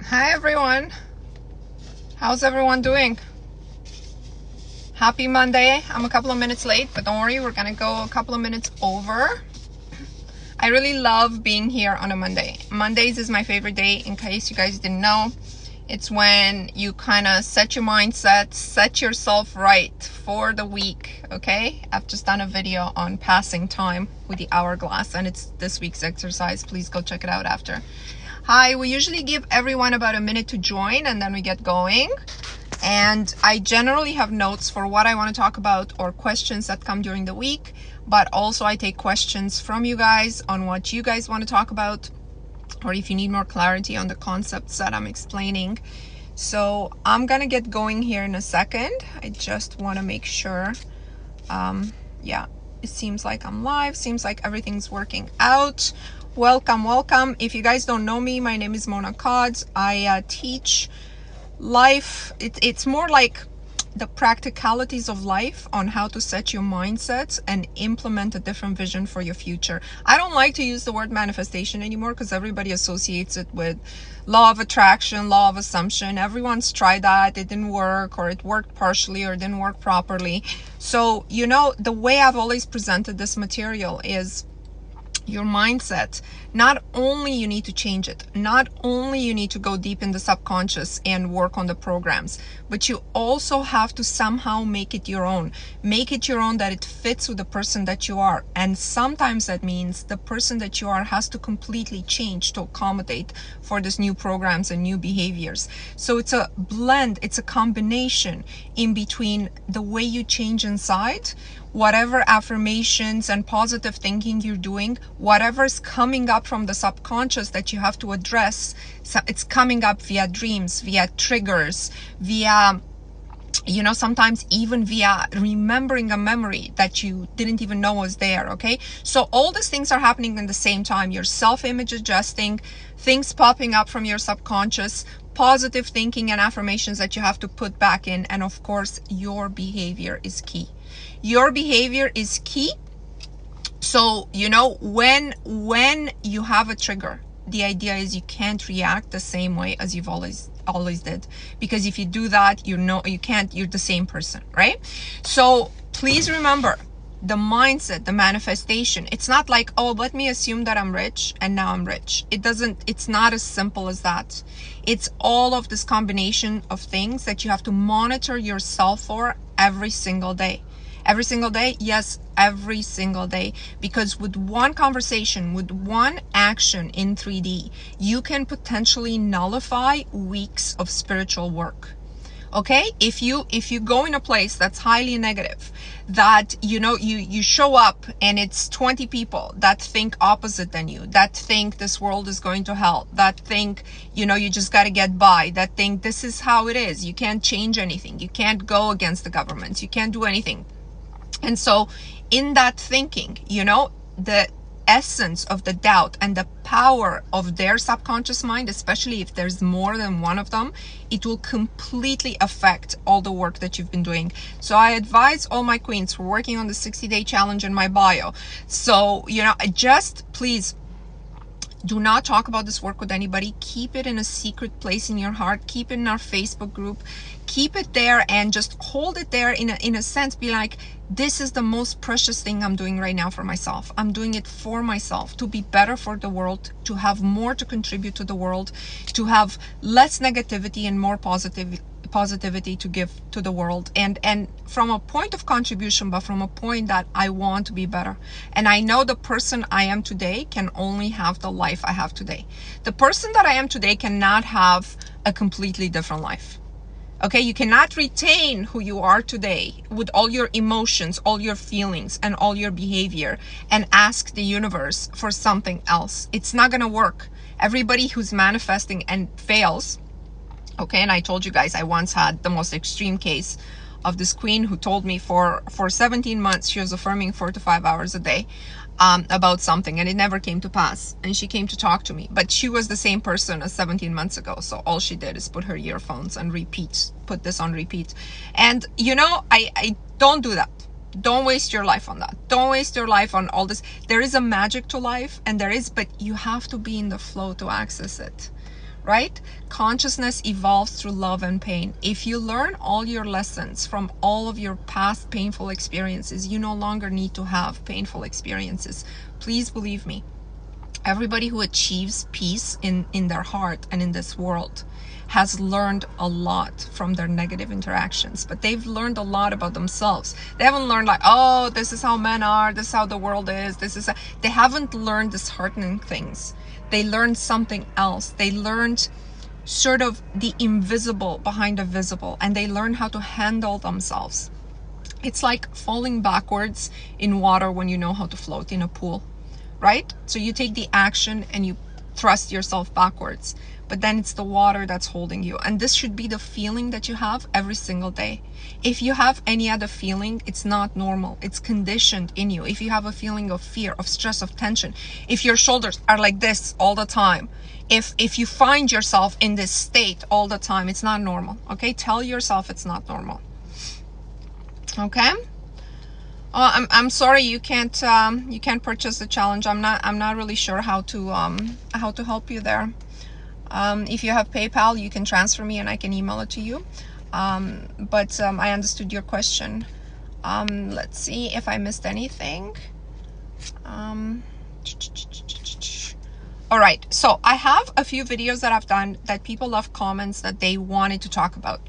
Hi everyone, how's everyone doing? Happy Monday. I'm a couple of minutes late, but don't worry, we're gonna go a couple of minutes over. I really love being here on a Monday. Mondays is my favorite day, in case you guys didn't know. It's when you kind of set your mindset, set yourself right for the week, okay? I've just done a video on passing time with the hourglass, and it's this week's exercise. Please go check it out after. Hi, we usually give everyone about a minute to join and then we get going. And I generally have notes for what I want to talk about or questions that come during the week, but also I take questions from you guys on what you guys want to talk about, or if you need more clarity on the concepts that I'm explaining. So I'm gonna get going here in a second. I just want to make sure, yeah, it seems like I'm live, seems like everything's working out. Welcome. If you guys don't know me, my name is Mona.khad. I teach life. It's more like the practicalities of life on how to set your mindsets and implement a different vision for your future. I don't like to use the word manifestation anymore because everybody associates it with law of attraction, law of assumption. Everyone's tried that, it didn't work, or it worked partially or didn't work properly. So, you know, the way I've always presented this material is your mindset. Not only you need to change it, not only you need to go deep in the subconscious and work on the programs, but you also have to somehow make it your own. Make it your own, that it fits with the person that you are. And sometimes that means the person that you are has to completely change to accommodate for these new programs and new behaviors. So it's a blend, it's a combination in between the way you change inside, whatever affirmations and positive thinking you're doing, whatever's coming up from the subconscious that you have to address. So it's coming up via dreams, via triggers, via, you know, sometimes even via remembering a memory that you didn't even know was there, okay? So all these things are happening in the same time. Your self-image adjusting, things popping up from your subconscious, positive thinking and affirmations that you have to put back in, and of course, your behavior is key. Your behavior is key. So, you know, when you have a trigger, the idea is you can't react the same way as you've always did, because if you do that, you know, you can't, you're the same person, right? So please remember the mindset, the manifestation. It's not like, oh, let me assume that I'm rich and now I'm rich. It's not as simple as that. It's all of this combination of things that you have to monitor yourself for every single day. Every single day? Yes, every single day. Because with one conversation, with one action in 3D, you can potentially nullify weeks of spiritual work. Okay? If you go in a place that's highly negative, that, you know, you show up and it's 20 people that think opposite than you, that think this world is going to hell, that think, you know, you just got to get by, that think this is how it is, you can't change anything, you can't go against the government, you can't do anything. And so in that thinking, you know, the essence of the doubt and the power of their subconscious mind, especially if there's more than one of them, it will completely affect all the work that you've been doing. So I advise all my queens, we're working on the 60-day challenge in my bio. So, you know, just please do not talk about this work with anybody. Keep it in a secret place in your heart. Keep it in our Facebook group. Keep it there and just hold it there in a sense. Be like, this is the most precious thing I'm doing right now for myself. I'm doing it for myself, to be better for the world, to have more to contribute to the world, to have less negativity and more positivity to give to the world, and from a point of contribution, but from a point that I want to be better. And I know the person I am today can only have the life I have today. The person that I am today cannot have a completely different life. Okay, you cannot retain who you are today with all your emotions, all your feelings, and all your behavior and ask the universe for something else. It's not gonna work. Everybody who's manifesting and fails, okay, and I told you guys, I once had the most extreme case of this queen who told me for 17 months she was affirming 4 to 5 hours a day about something, and it never came to pass. And she came to talk to me, but she was the same person as 17 months ago. So all she did is put her earphones and put this on repeat. And you know, I don't do that. Don't waste your life on that. Don't waste your life on all this. There is a magic to life, and there is, but you have to be in the flow to access it. right? Consciousness evolves through love and pain. If you learn all your lessons from all of your past painful experiences, you no longer need to have painful experiences. Please believe me. Everybody who achieves peace in their heart and in this world has learned a lot from their negative interactions, but they've learned a lot about themselves. They haven't learned like, oh, this is how men are, this is how the world is, they haven't learned disheartening things. They learned something else. They learned sort of the invisible behind the visible, and they learn how to handle themselves. It's like falling backwards in water when you know how to float in a pool, right? So you take the action and you thrust yourself backwards, but then it's the water that's holding you. And this should be the feeling that you have every single day. If you have any other feeling, it's not normal. It's conditioned in you. If you have a feeling of fear, of stress, of tension, if your shoulders are like this all the time, if you find yourself in this state all the time, it's not normal. Okay, tell yourself it's not normal. Okay. I'm sorry you can't purchase the challenge. I'm not really sure how to help you there. If you have PayPal, you can transfer me and I can email it to you. But I understood your question. Let's see if I missed anything. All right, so I have a few videos that I've done that people left comments that they wanted to talk about.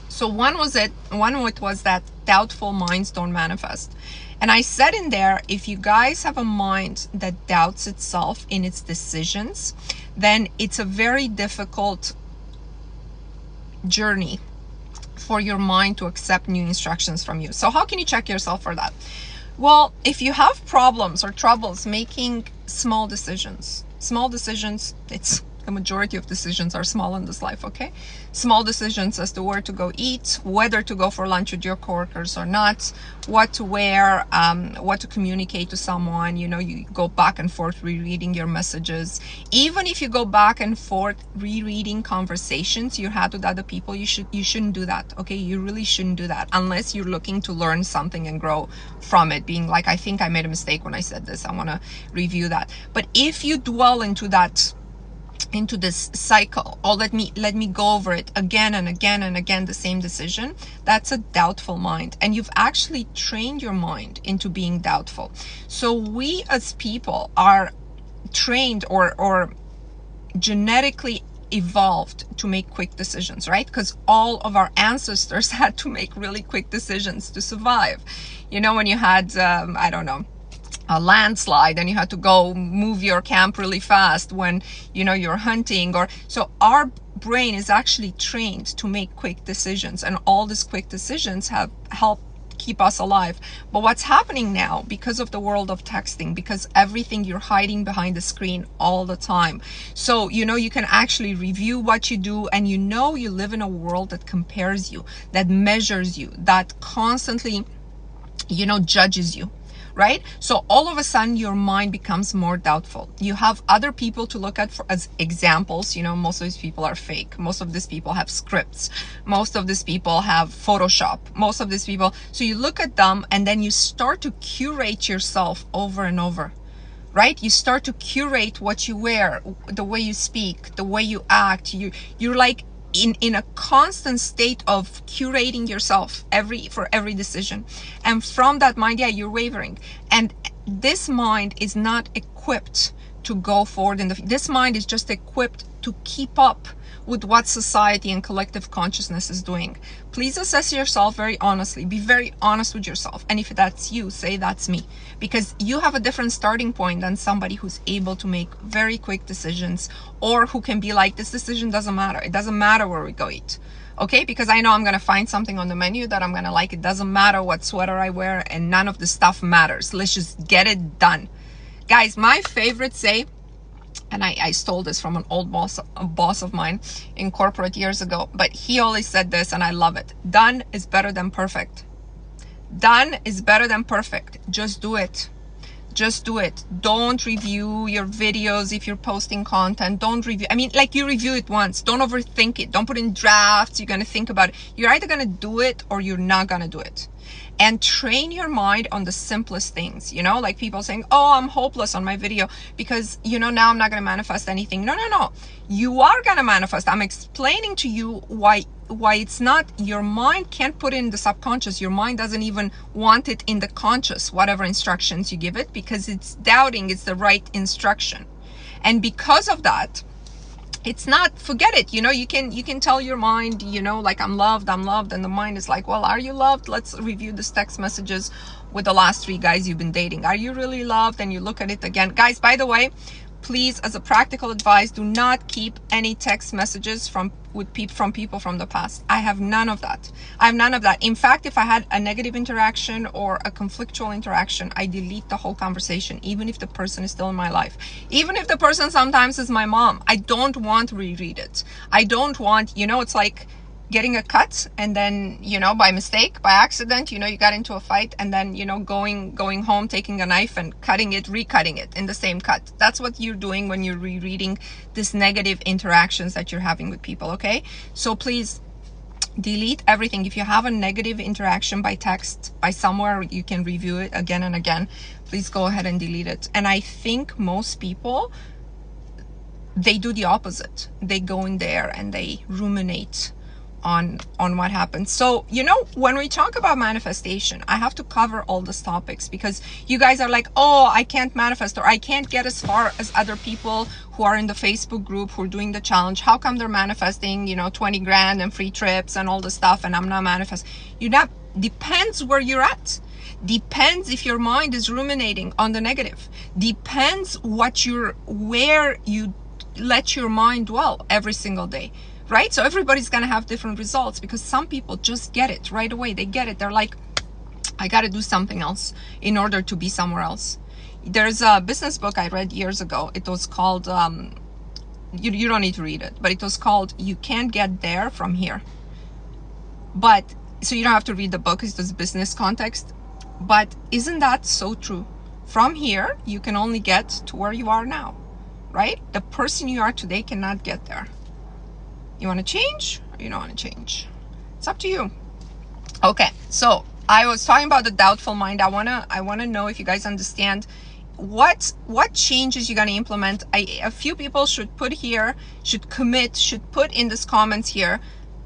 So one was that doubtful minds don't manifest. And I said in there, if you guys have a mind that doubts itself in its decisions, then it's a very difficult journey for your mind to accept new instructions from you. So how can you check yourself for that? Well, if you have problems or troubles making small decisions, it's the majority of decisions are small in this life, okay? Small decisions as to where to go eat, whether to go for lunch with your coworkers or not, what to wear, what to communicate to someone. You know, you go back and forth rereading your messages. Even if you go back and forth rereading conversations you had with other people, you shouldn't do that, okay? You really shouldn't do that unless you're looking to learn something and grow from it, being like, I think I made a mistake when I said this, I want to review that. But if you dwell into this cycle, or let me go over it again and again and again, the same decision, that's a doubtful mind, and you've actually trained your mind into being doubtful. So we as people are trained or genetically evolved to make quick decisions, right? Because all of our ancestors had to make really quick decisions to survive. You know, when you had I don't know, a landslide and you had to go move your camp really fast when, you know, you're hunting, or so our brain is actually trained to make quick decisions, and all these quick decisions have helped keep us alive. But what's happening now, because of the world of texting, because everything, you're hiding behind the screen all the time, so you know, you can actually review what you do, and you know, you live in a world that compares you, that measures you, that constantly, you know, judges you, right? So all of a sudden your mind becomes more doubtful. You have other people to look at as examples. You know, most of these people are fake. Most of these people have scripts. Most of these people have Photoshop. Most of these people. So you look at them and then you start to curate yourself over and over, right? You start to curate what you wear, the way you speak, the way you act. You're like in a constant state of curating yourself for every decision. And from that mind, yeah, you're wavering. And this mind is not equipped to go forward this mind is just equipped to keep up with what society and collective consciousness is doing. Please assess yourself very honestly. Be very honest with yourself. And if that's you, say that's me. Because you have a different starting point than somebody who's able to make very quick decisions, or who can be like, this decision doesn't matter. It doesn't matter where we go eat. Okay, because I know I'm going to find something on the menu that I'm going to like. It doesn't matter what sweater I wear, and none of the stuff matters. Let's just get it done. Guys, my favorite say, and I stole this from an old boss of mine in corporate years ago, but he always said this, and I love it. Done is better than perfect. Done is better than perfect. Just do it. Just do it. Don't review your videos if you're posting content. Don't review. I mean, like, you review it once. Don't overthink it. Don't put in drafts. You're going to think about it. You're either going to do it or you're not going to do it. And train your mind on the simplest things, you know, like people saying, oh, I'm hopeless on my video because, you know, now I'm not going to manifest anything. No, no, no. You are going to manifest. I'm explaining to you why it's not, your mind can't put it in the subconscious. Your mind doesn't even want it in the conscious, whatever instructions you give it, because it's doubting it's the right instruction. And because of that, it's not, forget it, you know, you can tell your mind, you know, like, I'm loved, and the mind is like, well, are you loved? Let's review this text messages with the last 3 guys you've been dating. Are you really loved? And you look at it again. Guys, by the way, please, as a practical advice, do not keep any text messages from people from the past. I have none of that. I have none of that. In fact, if I had a negative interaction or a conflictual interaction, I delete the whole conversation, even if the person is still in my life. Even if the person sometimes is my mom, I don't want to reread it. I don't want, you know, it's like getting a cut and then, you know, by mistake, by accident, you know, you got into a fight and then, you know, going home, taking a knife and cutting it, recutting it in the same cut. That's what you're doing when you're rereading this negative interactions that you're having with people, okay? So please delete everything. If you have a negative interaction by text, by somewhere, you can review it again and again. Please go ahead and delete it. And I think most people, they do the opposite. They go in there and they ruminate on what happened. So, you know, when we talk about manifestation, I have to cover all these topics because you guys are like, oh, I can't manifest, or I can't get as far as other people who are in the Facebook group who are doing the challenge. How come they're manifesting, you know, 20 grand and free trips and all this stuff, and I'm not manifesting? You're not. Depends where you're at. Depends if your mind is ruminating on the negative. Depends where you let your mind dwell every single day. Right? So everybody's going to have different results because some people just get it right away. They get it. They're like, I got to do something else in order to be somewhere else. There's a business book I read years ago. It was called, you don't need to read it, but it was called You Can't Get There From Here. But, so you don't have to read the book, it's just business context. But isn't that so true? From here, you can only get to where you are now, right? The person you are today cannot get there. You want to change or you don't want to change? It's up to you. Okay, so I was talking about the doubtful mind. I wanna know if you guys understand what changes you're gonna implement. A few people should put here, should put in this comments here,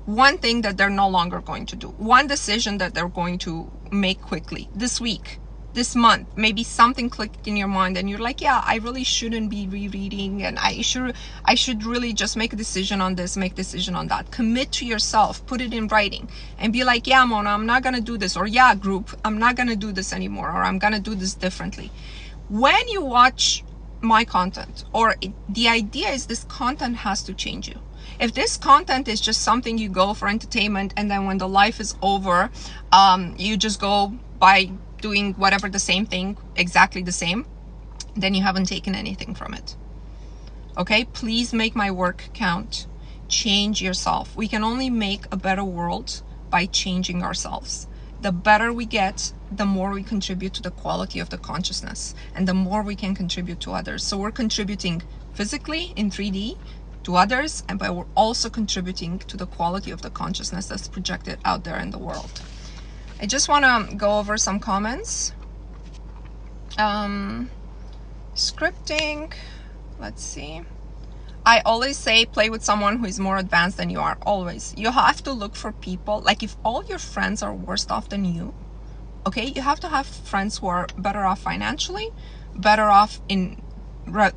one thing that they're no longer going to do, one decision that they're going to make quickly this week, this month. Maybe something clicked in your mind and you're like, yeah, I really shouldn't be rereading, and I should really just make a decision on this, make a decision on that. Commit to yourself, put it in writing and be like, yeah, Mona, I'm not gonna do this, or yeah, group, I'm not gonna do this anymore, or I'm gonna do this differently. When you watch my content, or the idea is this content has to change you. If this content is just something you go for entertainment and then when the life is over, you just go by doing whatever, the same thing, exactly the same, then you haven't taken anything from it. Okay, please make my work count. Change yourself. We can only make a better world by changing ourselves. The better we get, the more we contribute to the quality of the consciousness, and the more we can contribute to others. So we're contributing physically in 3D to others, but we're also contributing to the quality of the consciousness that's projected out there in the world. I just want to go over some comments. Scripting, let's see. I always say play with someone who is more advanced than you are, always. You have to look for people, like if all your friends are worse off than you, okay, you have to have friends who are better off financially, better off in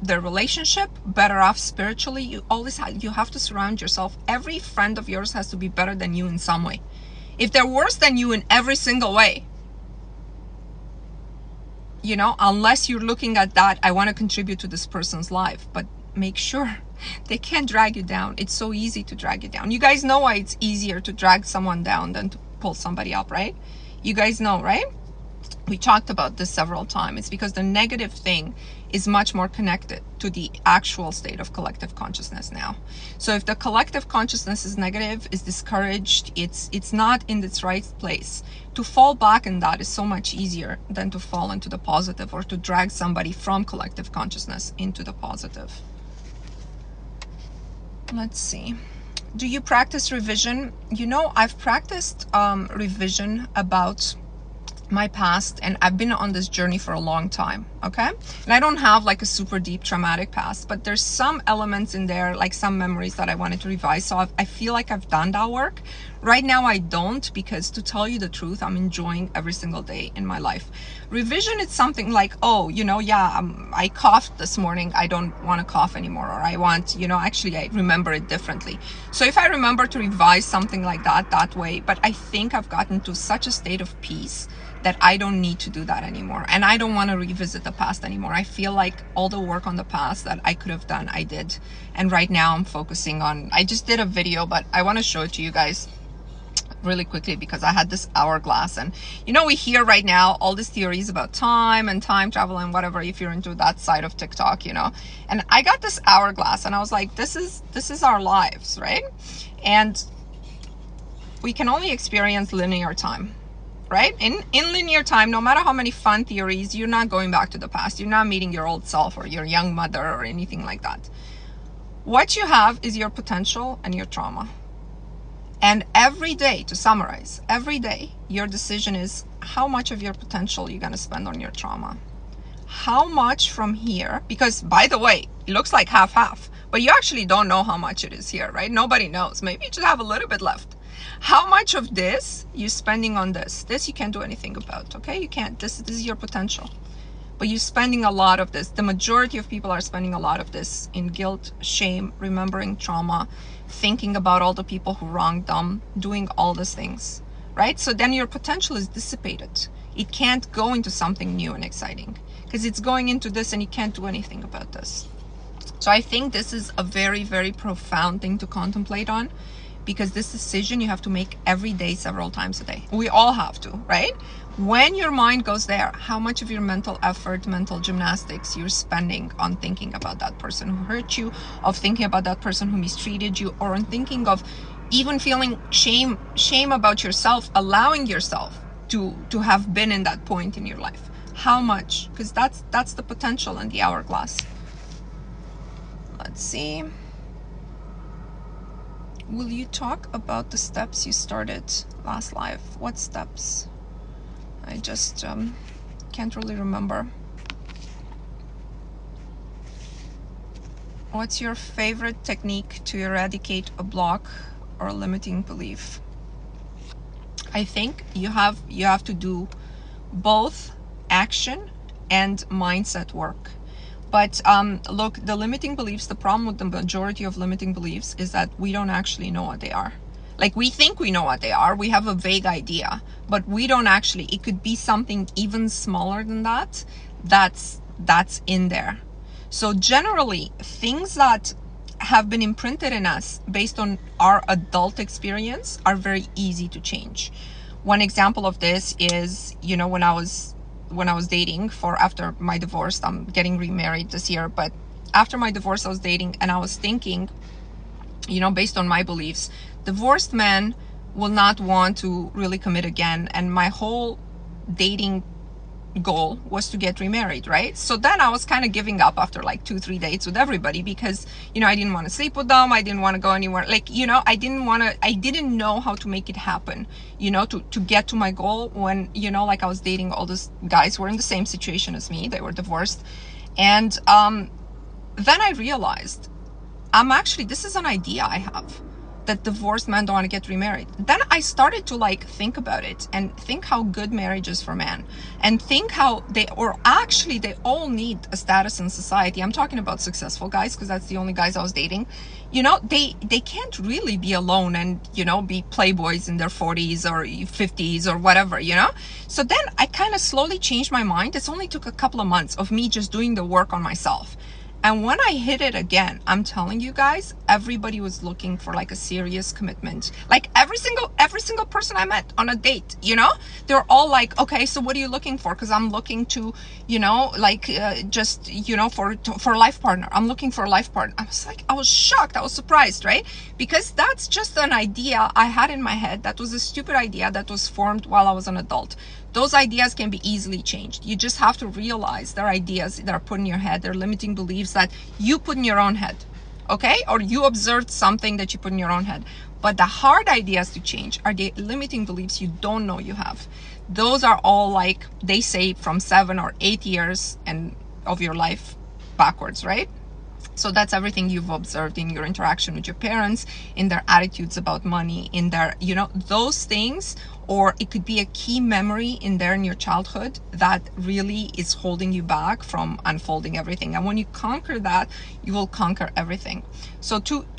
their relationship, better off spiritually. You have to surround yourself. Every friend of yours has to be better than you in some way. If they're worse than you in every single way, you know, unless you're looking at that, I want to contribute to this person's life, but make sure they can't drag you down. It's so easy to drag you down. You guys know why it's easier to drag someone down than to pull somebody up, right? You guys know, right? We talked about this several times. It's because the negative thing is much more connected to the actual state of collective consciousness now. So if the collective consciousness is negative, is discouraged, it's not in its right place, to fall back in that is so much easier than to fall into the positive, or to drag somebody from collective consciousness into the positive. Let's see. Do you practice revision? You know, I've practiced revision about my past, and I've been on this journey for a long time, okay? And I don't have like a super deep traumatic past, but there's some elements in there, like some memories that I wanted to revise. So I feel like I've done that work. Right now I don't, because to tell you the truth, I'm enjoying every single day in my life. Revision is something like, oh, you know, yeah, I coughed this morning, I don't want to cough anymore, or I want, you know, actually I remember it differently. So if I remember to revise something like that way, but I think I've gotten to such a state of peace that I don't need to do that anymore. And I don't want to revisit the past anymore. I feel like all the work on the past that I could have done, I did. And right now I'm focusing on, I just did a video, but I want to show it to you guys really quickly, because I had this hourglass. And you know, we hear right now all these theories about time and time travel and whatever, if you're into that side of TikTok, you know. And I got this hourglass and I was like, this is our lives, right? And we can only experience linear time, right? In linear time, no matter how many fun theories, you're not going back to the past. You're not meeting your old self or your young mother or anything like that. What you have is your potential and your trauma. And every day, to summarize, every day, your decision is how much of your potential you're going to spend on your trauma. How much from here, because by the way, it looks like half-half, but you actually don't know how much it is here, right? Nobody knows. Maybe you just have a little bit left. How much of this you're spending on this? This you can't do anything about, okay? You can't. This is your potential. But you're spending a lot of this. The majority of people are spending a lot of this in guilt, shame, remembering trauma, thinking about all the people who wronged them, doing all these things, right? So then your potential is dissipated. It can't go into something new and exciting, because it's going into this and you can't do anything about this. So I think this is a very, very profound thing to contemplate on, because this decision you have to make every day, several times a day. We all have to, right? When your mind goes there, how much of your mental effort, mental gymnastics you're spending on thinking about that person who hurt you, of thinking about that person who mistreated you, or on thinking of even feeling shame about yourself, allowing yourself to have been in that point in your life. How much? Because that's the potential in the hourglass. Let's see. Will you talk about the steps you started last live? What steps? I just can't really remember. What's your favorite technique to eradicate a block or limiting belief? I think you have to do both action and mindset work. But look, the limiting beliefs, the problem with the majority of limiting beliefs is that we don't actually know what they are. Like, we think we know what they are. We have a vague idea, but we don't actually. It could be something even smaller than that. That's in there. So generally, things that have been imprinted in us based on our adult experience are very easy to change. One example of this is, you know, when I was dating after my divorce, I'm getting remarried this year, but after my divorce, I was dating and I was thinking, you know, based on my beliefs, divorced men will not want to really commit again. And my whole dating goal was to get remarried, right? So then I was kind of giving up after like 2-3 dates with everybody, because, you know, I didn't want to sleep with them. I didn't want to go anywhere. Like, you know, I didn't know how to make it happen, you know, to get to my goal, when, you know, like I was dating all these guys who were in the same situation as me. They were divorced. And then I realized this is an idea I have, that divorced men don't want to get remarried. Then I started to like think about it and think how good marriage is for men, and think how they all need a status in society. I'm talking about successful guys, because that's the only guys I was dating. You know, they can't really be alone and, you know, be playboys in their 40s or 50s or whatever, you know? So then I kind of slowly changed my mind. It's only took a couple of months of me just doing the work on myself. And when I hit it again, I'm telling you guys, everybody was looking for like a serious commitment. Like every single person I met on a date, you know, they're all like, okay, so what are you looking for? Because I'm looking to, you know, like just, you know, for a life partner. I'm looking for a life partner. I was like, I was shocked. I was surprised, right? Because that's just an idea I had in my head. That was a stupid idea that was formed while I was an adult. Those ideas can be easily changed. You just have to realize they're ideas that are put in your head. They're limiting beliefs that you put in your own head, okay? Or you observed something that you put in your own head. But the hard ideas to change are the limiting beliefs you don't know you have. Those are all, like they say, from 7 or 8 years and of your life backwards, right? So that's everything you've observed in your interaction with your parents, in their attitudes about money, in their, you know, those things. Or it could be a key memory in your childhood that really is holding you back from unfolding everything. And when you conquer that, you will conquer everything. So two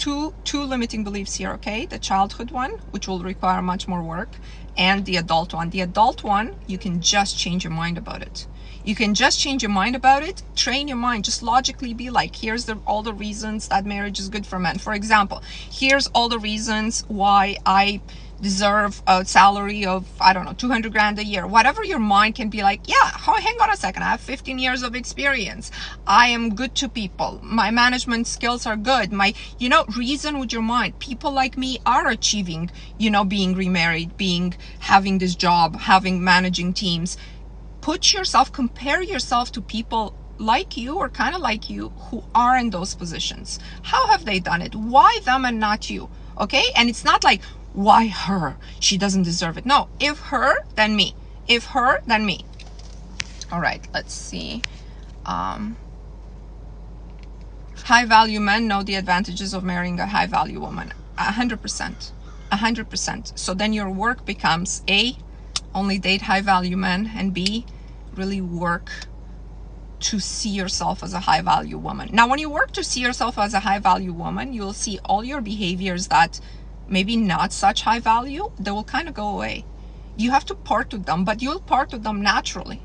limiting beliefs here, okay? The childhood one, which will require much more work, and the adult one. The adult one, you can just change your mind about it. You can just change your mind about it. Train your mind. Just logically be like, here's all the reasons that marriage is good for men. For example, here's all the reasons why I deserve a salary of, I don't know, 200 grand a year. Whatever your mind can be like, yeah, hang on a second. I have 15 years of experience. I am good to people. My management skills are good. You know, reason with your mind. People like me are achieving, you know, being remarried, having this job, managing teams. Compare yourself to people like you or kind of like you who are in those positions. How have they done it? Why them and not you? Okay? And it's not like, why her? She doesn't deserve it. No, if her, then me. If her, then me. All right, let's see. High value men know the advantages of marrying a high value woman. 100%. 100%. So then your work becomes A, only date high value men, and B, really work to see yourself as a high value woman. Now, when you work to see yourself as a high value woman, you'll see all your behaviors that maybe not such high value, they will kind of go away. You have to part with them, but you'll part with them naturally.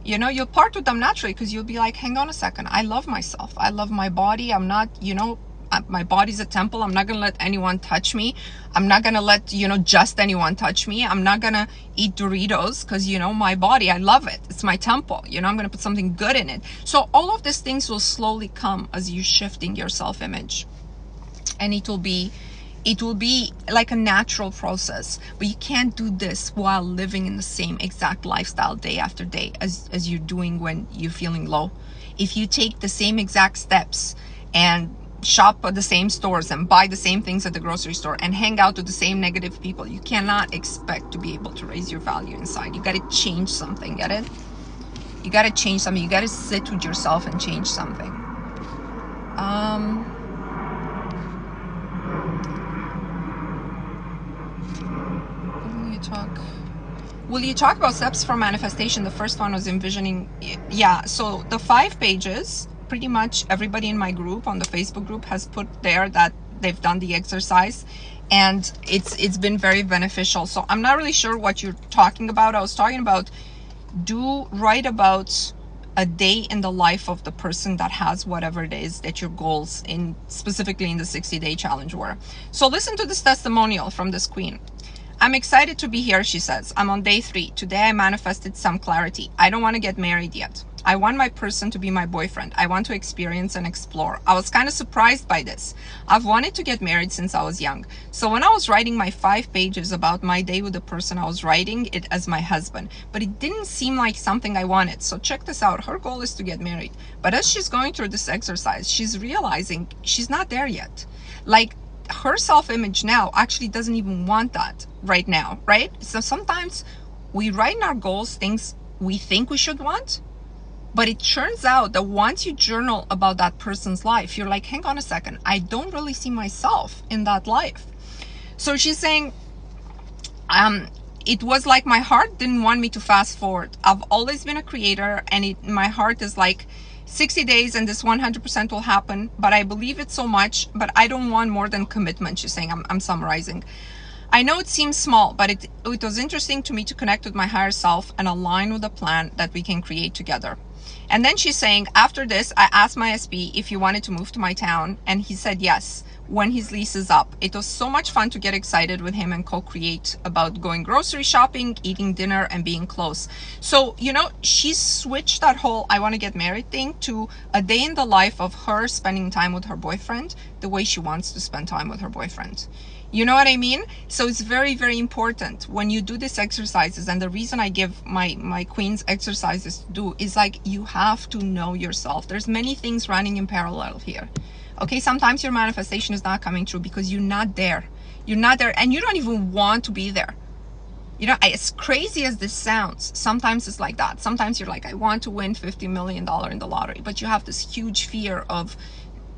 You know, you'll part with them naturally because you'll be like, hang on a second, I love myself. I love my body. I'm not, you know, my body's a temple. I'm not going to let anyone touch me. I'm not going to let, you know, just anyone touch me. I'm not going to eat Doritos because, you know, my body, I love it. It's my temple. You know, I'm going to put something good in it. So all of these things will slowly come as you shifting your self-image. And it will be like a natural process, but you can't do this while living in the same exact lifestyle day after day as you're doing when you're feeling low. If you take the same exact steps and shop at the same stores and buy the same things at the grocery store and hang out with the same negative people, you cannot expect to be able to raise your value inside. You got to change something, get it? You got to change something. You got to sit with yourself and change something. Will you talk about steps for manifestation? The first one was envisioning. Yeah, so the 5 pages, pretty much everybody in my group, on the Facebook group, has put there that they've done the exercise, and it's been very beneficial. So I'm not really sure what you're talking about. I was talking about write about a day in the life of the person that has whatever it is that your goals in, specifically in the 60-day challenge, were. So listen to this testimonial from this queen. I'm excited to be here, she says. I'm on day 3. Today I manifested some clarity. I don't want to get married yet. I want my person to be my boyfriend. I want to experience and explore. I was kind of surprised by this. I've wanted to get married since I was young. So when I was writing my 5 pages about my day with the person, I was writing it as my husband. But it didn't seem like something I wanted. So check this out. Her goal is to get married. But as she's going through this exercise, she's realizing she's not there yet. Like, her self-image now actually doesn't even want that right now, right? So sometimes we write in our goals things we think we should want, but it turns out that once you journal about that person's life, you're like, hang on a second, I don't really see myself in that life. So she's saying, it was like my heart didn't want me to fast forward. I've always been a creator, and my heart is like, 60 days and this 100% will happen, but I believe it so much, but I don't want more than commitment, she's saying. I'm summarizing. I know it seems small, but it was interesting to me to connect with my higher self and align with a plan that we can create together. And then she's saying, after this, I asked my SP if he wanted to move to my town, and he said yes when his lease is up. It was so much fun to get excited with him and co-create about going grocery shopping, eating dinner, and being close. So, you know, she switched that whole I want to get married thing to a day in the life of her spending time with her boyfriend the way she wants to spend time with her boyfriend. You know what I mean? So it's very, very important when you do these exercises. And the reason I give my queens exercises to do is like, you have to know yourself. There's many things running in parallel here. Okay, sometimes your manifestation is not coming true because you're not there. You're not there, and you don't even want to be there. You know, as crazy as this sounds, sometimes it's like that. Sometimes you're like, I want to win $50 million in the lottery, but you have this huge fear of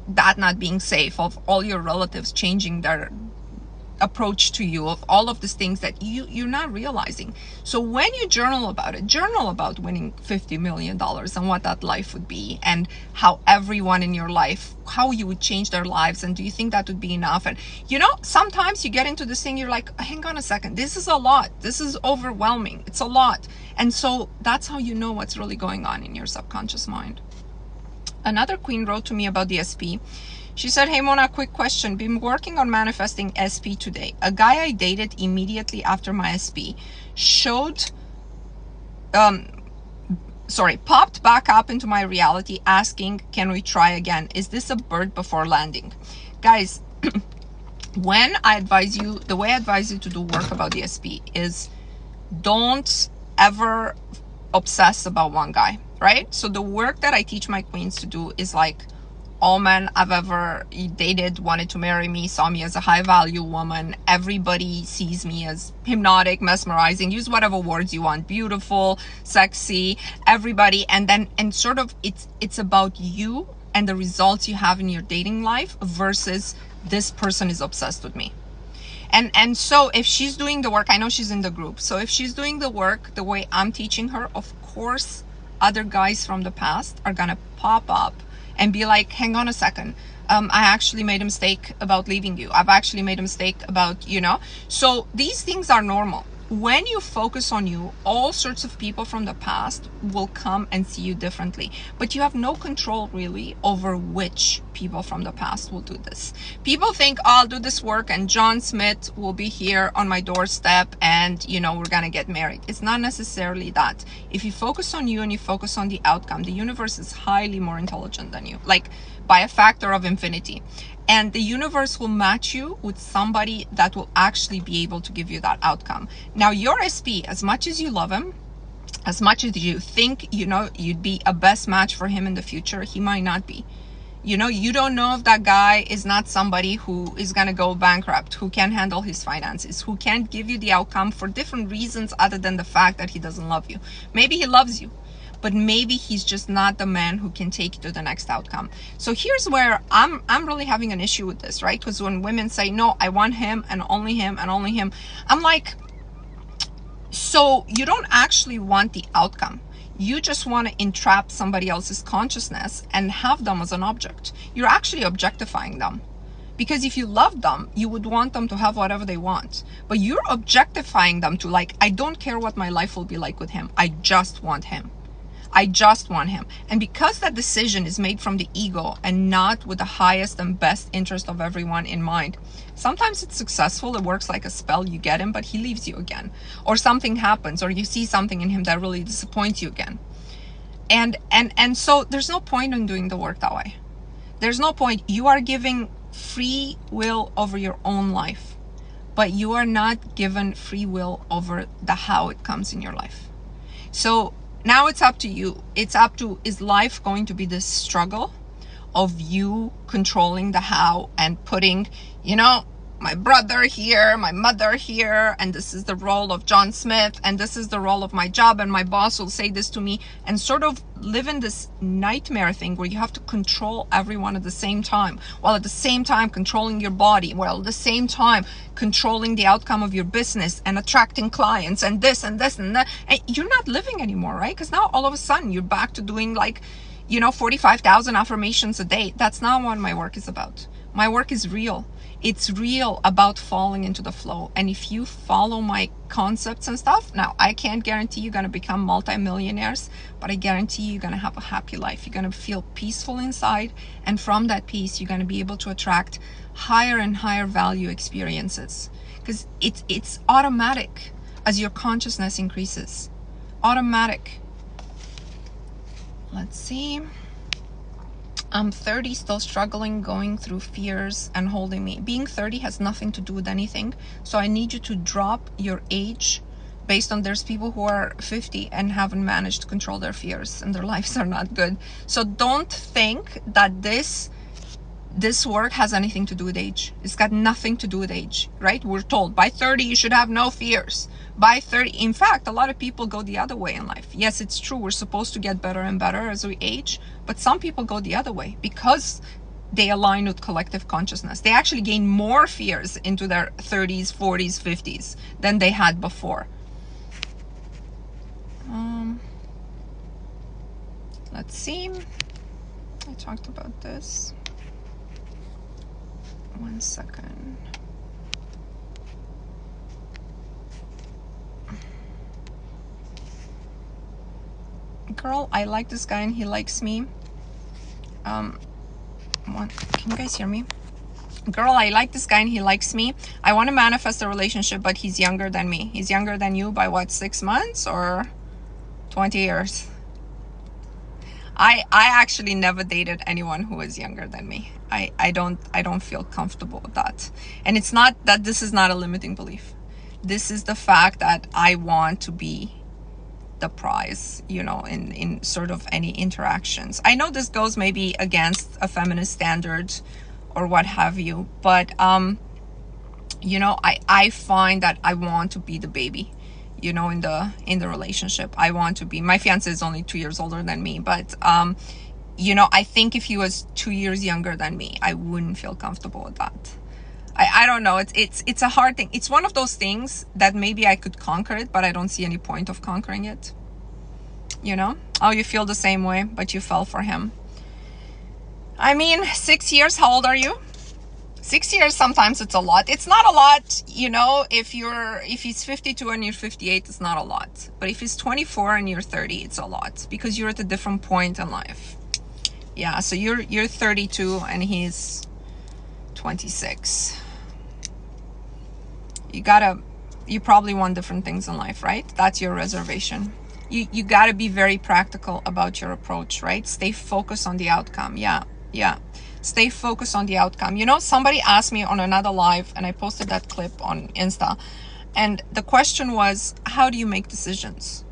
that not being safe, of all your relatives changing their approach to you, of all of these things that you're not realizing. So when you journal about it, journal about winning $50 million and what that life would be, and how everyone in your life, how you would change their lives, and do you think that would be enough? And you know, sometimes you get into this thing, you're like, hang on a second, this is a lot, this is overwhelming, it's a lot. And so that's how you know what's really going on in your subconscious mind. Another queen wrote to me about the SP. She said, hey Mona, quick question. Been working on manifesting SP today. A guy I dated immediately after my SP popped back up into my reality asking, can we try again? Is this a bird before landing? Guys, when I advise you, the way I advise you to do work about the SP is don't ever obsess about one guy, right? So the work that I teach my queens to do is like, all men I've ever dated wanted to marry me, saw me as a high value woman. Everybody sees me as hypnotic, mesmerizing, use whatever words you want, beautiful, sexy, everybody. And sort of it's about you and the results you have in your dating life versus this person is obsessed with me. And so if she's doing the work, I know she's in the group. So if she's doing the work the way I'm teaching her, of course, other guys from the past are gonna pop up and be like, hang on a second, I actually made a mistake about leaving you. I've actually made a mistake about, you know. So these things are normal. When you focus on you, all sorts of people from the past will come and see you differently. But you have no control really over which people from the past will do this. People think, oh, I'll do this work and John Smith will be here on my doorstep and, you know, we're gonna get married. It's not necessarily that. If you focus on you and you focus on the outcome, the universe is highly more intelligent than you, like by a factor of infinity. And the universe will match you with somebody that will actually be able to give you that outcome. Now, your SP, as much as you love him, as much as you think, you know, you'd be a best match for him in the future, he might not be. You know, you don't know if that guy is not somebody who is going to go bankrupt, who can handle his finances, who can't give you the outcome for different reasons other than the fact that he doesn't love you. Maybe he loves you, but maybe he's just not the man who can take you to the next outcome. So here's where I'm really having an issue with this, right? Because when women say, no, I want him and only him and only him, I'm like, so you don't actually want the outcome. You just want to entrap somebody else's consciousness and have them as an object. You're actually objectifying them. Because if you love them, you would want them to have whatever they want. But you're objectifying them to like, I don't care what my life will be like with him. I just want him. I just want him. And because that decision is made from the ego and not with the highest and best interest of everyone in mind, sometimes it's successful, it works like a spell, you get him, but he leaves you again. Or something happens, or you see something in him that really disappoints you again. And so there's no point in doing the work that way. There's no point. You are giving free will over your own life, but you are not given free will over the how it comes in your life. So now it's up to you. It's up to, is life going to be this struggle of you controlling the how and putting, you know, my brother here, my mother here, and this is the role of John Smith, and this is the role of my job, and my boss will say this to me, and sort of live in this nightmare thing where you have to control everyone at the same time, while at the same time controlling your body, while at the same time controlling the outcome of your business and attracting clients and this and this and that. And you're not living anymore, right? Because now all of a sudden you're back to doing like, you know, 45,000 affirmations a day. That's not what my work is about. My work is real. It's real about falling into the flow. And if you follow my concepts and stuff, now I can't guarantee you're going to become multimillionaires, but I guarantee you're going to have a happy life. You're going to feel peaceful inside. And from that peace, you're going to be able to attract higher and higher value experiences, because it's automatic as your consciousness increases. Automatic. Let's see. I'm 30, still struggling, going through fears and holding me. Being 30 has nothing to do with anything. So I need you to drop your age based on there's people who are 50 and haven't managed to control their fears and their lives are not good. So don't think that this work has anything to do with age. It's got nothing to do with age, right? We're told by 30 you should have no fears. By 30, in fact, a lot of people go the other way in life. Yes, it's true, we're supposed to get better and better as we age, but some people go the other way because they align with collective consciousness. They actually gain more fears into their 30s, 40s, 50s than they had before. Let's see. I talked about this. 1 second. Girl, I like this guy and he likes me. Can you guys hear me? Girl, I like this guy and he likes me. I want to manifest a relationship, but he's younger than me. He's younger than you by what, 6 months or 20 years? I actually never dated anyone who was younger than me. I don't feel comfortable with that. And it's not that this is not a limiting belief. This is the fact that I want to be the prize, you know, in sort of any interactions. I know this goes maybe against a feminist standard or what have you, but you know, I find that I want to be the baby, you know, in the relationship. I want to be, my fiance is only 2 years older than me, but you know, I think if he was 2 years younger than me, I wouldn't feel comfortable with that. I don't know, it's a hard thing. It's one of those things that maybe I could conquer it, but I don't see any point of conquering it, you know. Oh, you feel the same way, but you fell for him. I mean, 6 years, how old are you? 6 years, sometimes it's a lot. It's not a lot, you know, if he's 52 and you're 58, it's not a lot. But if he's 24 and you're 30, it's a lot, because you're at a different point in life. Yeah, so you're 32 and he's 26. You probably want different things in life, right? That's your reservation. You got to be very practical about your approach, right? Stay focused on the outcome. Yeah. Stay focused on the outcome. You know, somebody asked me on another live, and I posted that clip on Insta, and the question was, how do you make decisions?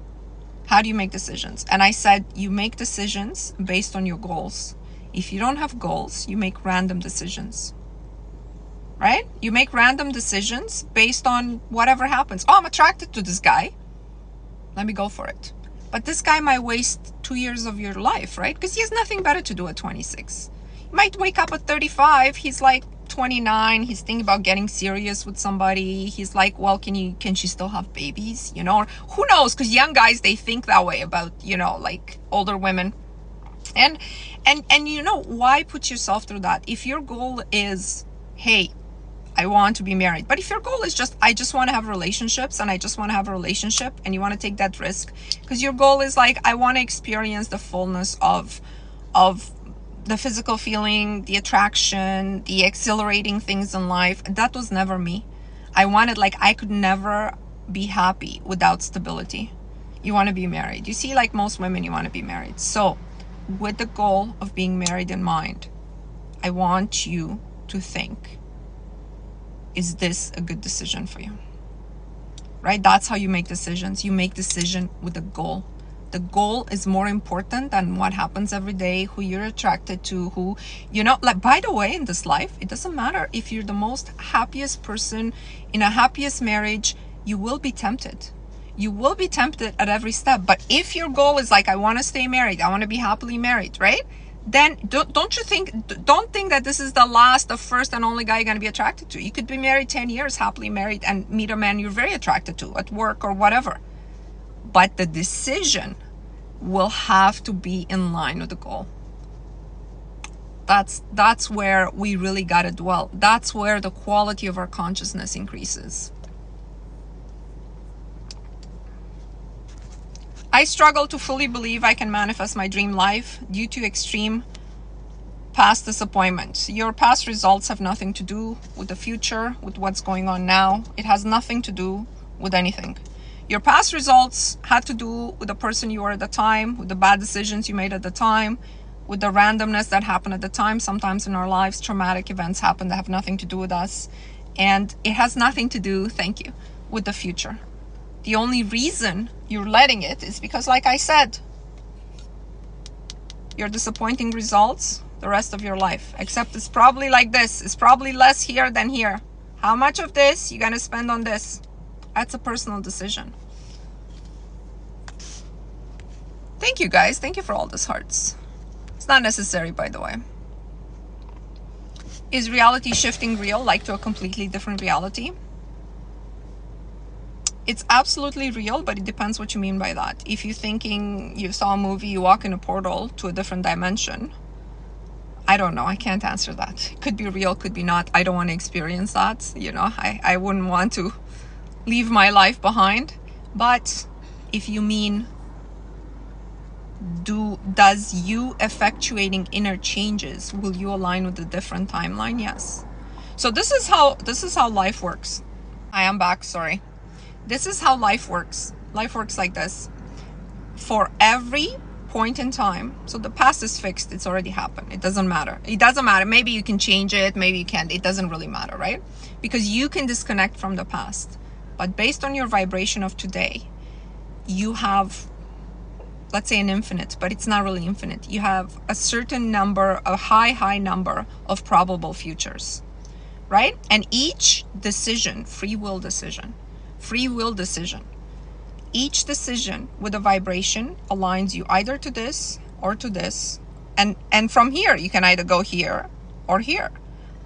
How do you make decisions? And I said, you make decisions based on your goals. If you don't have goals, you make random decisions. Right? You make random decisions based on whatever happens. Oh, I'm attracted to this guy. Let me go for it. But this guy might waste 2 years of your life, right? Because he has nothing better to do at 26. You might wake up at 35. He's like 29. He's thinking about getting serious with somebody. He's like, well, can she still have babies? You know, or who knows? Because young guys, they think that way about, you know, like older women. And you know, why put yourself through that? If your goal is, hey, I want to be married. But if your goal is just, I just want to have relationships and I just want to have a relationship, and you want to take that risk because your goal is like, I want to experience the fullness of the physical feeling, the attraction, the exhilarating things in life. That was never me. I wanted, like, I could never be happy without stability. You want to be married. You see, like most women, you want to be married. So with the goal of being married in mind, I want you to think, is this a good decision for you? Right? That's how you make decisions. You make decision with a goal. The goal is more important than what happens every day, who you're attracted to, who, you know, like, by the way, in this life, it doesn't matter if you're the most happiest person in a happiest marriage, you will be tempted. You will be tempted at every step. But if your goal is like, I want to stay married, I want to be happily married, right? Then don't think that this is the first and only guy you're going to be attracted to. You could be married 10 years, happily married, and meet a man you're very attracted to at work or whatever. But the decision will have to be in line with the goal. That's where we really got to dwell. That's where the quality of our consciousness increases. I struggle to fully believe I can manifest my dream life due to extreme past disappointment. Your past results have nothing to do with the future, with what's going on now. It has nothing to do with anything. Your past results had to do with the person you were at the time, with the bad decisions you made at the time, with the randomness that happened at the time. Sometimes in our lives, traumatic events happen that have nothing to do with us. And it has nothing to do, thank you, with the future. The only reason you're letting it is because, like I said, your disappointing results the rest of your life. Except it's probably like this. It's probably less here than here. How much of this you're going to spend on this? That's a personal decision. Thank you, guys. Thank you for all these hearts. It's not necessary, by the way. Is reality shifting real, like to a completely different reality? It's absolutely real, but it depends what you mean by that. If you're thinking you saw a movie, you walk in a portal to a different dimension, I don't know. I can't answer that. It could be real, could be not. I don't want to experience that. You know, I wouldn't want to leave my life behind. But if you mean, does you effectuating inner changes, will you align with a different timeline? Yes. So this is how life works. I am back, sorry. This is how life works. Life works like this. For every point in time, so the past is fixed, it's already happened. It doesn't matter. It doesn't matter. Maybe you can change it, maybe you can't. It doesn't really matter, right? Because you can disconnect from the past. But based on your vibration of today, you have, let's say, an infinite, but it's not really infinite. You have a certain number, a high number of probable futures, right? And each decision, free will decision, each decision with a vibration aligns you either to this or to this. And from here, you can either go here or here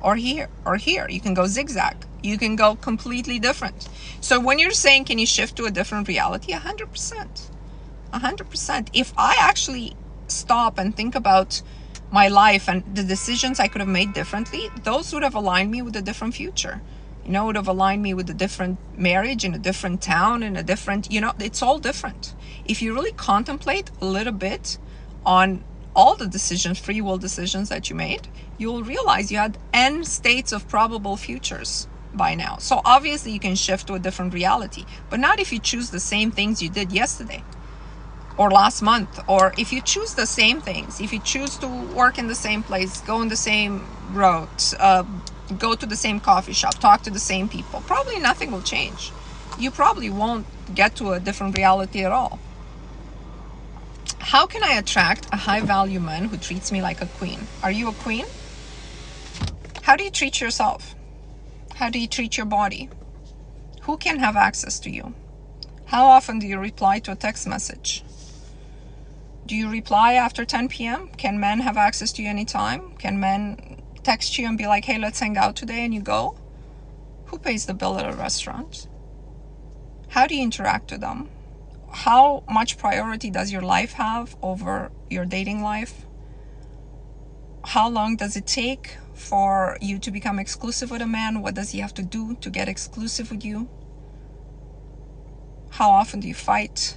or here or here. You can go zigzag. You can go completely different. So when you're saying, can you shift to a different reality? 100%. 100%. If I actually stop and think about my life and the decisions I could have made differently, those would have aligned me with a different future. You know, would have aligned me with a different marriage in a different town, in a different, you know, it's all different. If you really contemplate a little bit on all the decisions, free will decisions that you made, you'll realize you had N states of probable futures by now. So obviously you can shift to a different reality, but not if you choose the same things you did yesterday or last month, or if you choose the same things, if you choose to work in the same place, go in the same road, go to the same coffee shop, talk to the same people, probably nothing will change. You probably won't get to a different reality at all. How can I attract a high value man who treats me like a queen? Are you a queen? How do you treat yourself? How do you treat your body? Who can have access to you? How often do you reply to a text message? Do you reply after 10 p.m.? Can men have access to you anytime? Can men text you and be like, hey, let's hang out today, and you go? Who pays the bill at a restaurant? How do you interact with them? How much priority does your life have over your dating life? How long does it take for you to become exclusive with a man? What does he have to do to get exclusive with you? How often do you fight?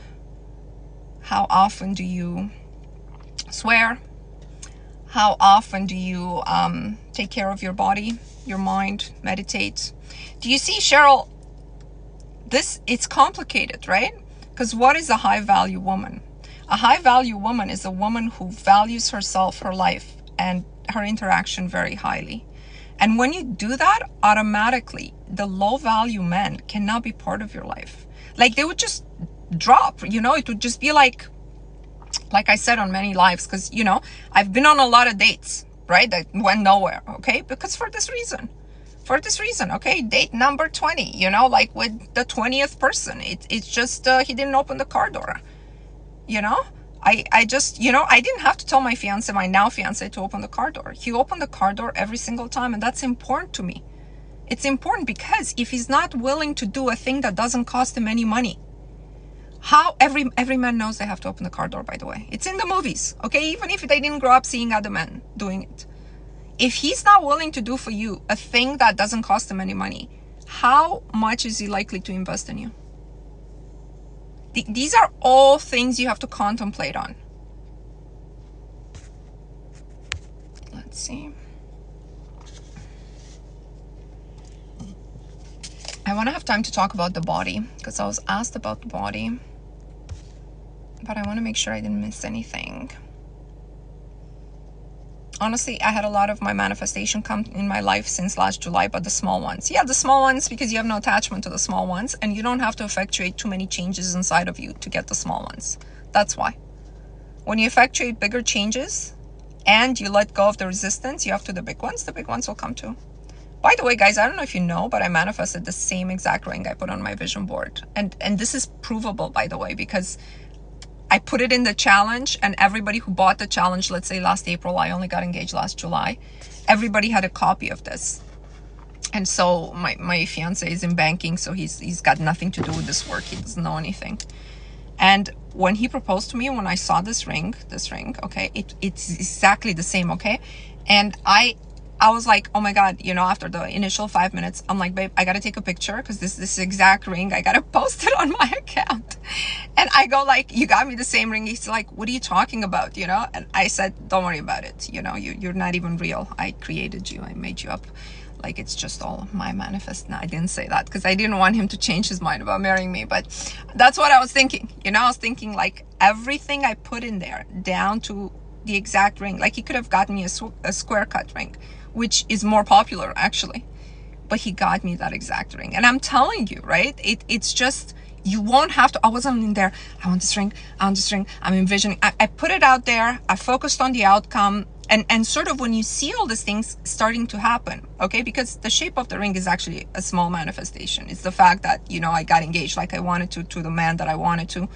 How often do you swear? How often do you take care of your body, your mind, meditate? Do you see, Cheryl, it's complicated, right? Because what is a high value woman? A high value woman is a woman who values herself, her life, and her interaction very highly. And when you do that, automatically, the low value men cannot be part of your life. Like, they would just drop, you know, it would just be like I said on many lives, because, you know, I've been on a lot of dates, right, that went nowhere, okay, because for this reason, okay, date number 20, you know, like with the 20th person, it's just, he didn't open the car door, you know, I just, you know, I didn't have to tell my fiance, my now fiance, to open the car door. He opened the car door every single time, and that's important to me. It's important because if he's not willing to do a thing that doesn't cost him any money, how every man knows they have to open the car door, by the way. It's in the movies, okay? Even if they didn't grow up seeing other men doing it. If he's not willing to do for you a thing that doesn't cost him any money, how much is he likely to invest in you? These are all things you have to contemplate on. Let's see. I want to have time to talk about the body, because I was asked about the body, but I want to make sure I didn't miss anything. Honestly, I had a lot of my manifestation come in my life since last July, but the small ones. Yeah, the small ones, because you have no attachment to the small ones, and you don't have to effectuate too many changes inside of you to get the small ones. That's why. When you effectuate bigger changes and you let go of the resistance you have to the big ones will come too. By the way, guys, I don't know if you know, but I manifested the same exact ring I put on my vision board. And this is provable, by the way, because I put it in the challenge, and everybody who bought the challenge, let's say last April, I only got engaged last July, everybody had a copy of this. And so my fiance is in banking, so he's got nothing to do with this work. He doesn't know anything. And when he proposed to me, when I saw this ring, okay, it's exactly the same, okay? And I was like, oh my God, you know, after the initial 5 minutes, I'm like, babe, I got to take a picture, because this exact ring, I got to post it on my account. And I go like, you got me the same ring. He's like, what are you talking about? You know? And I said, don't worry about it. You know, you're not even real. I created you. I made you up. Like, it's just all my manifest. No, I didn't say that because I didn't want him to change his mind about marrying me. But that's what I was thinking. You know, I was thinking like everything I put in there down to the exact ring. Like, he could have gotten me a square cut ring, which is more popular actually, but he got me that exact ring. And I'm telling you, right, it's just, you won't have to, I wasn't in there, I want this ring, I'm envisioning. I put it out there, I focused on the outcome, and sort of when you see all these things starting to happen, okay, because the shape of the ring is actually a small manifestation. It's the fact that, you know, I got engaged like I wanted to the man that I wanted to,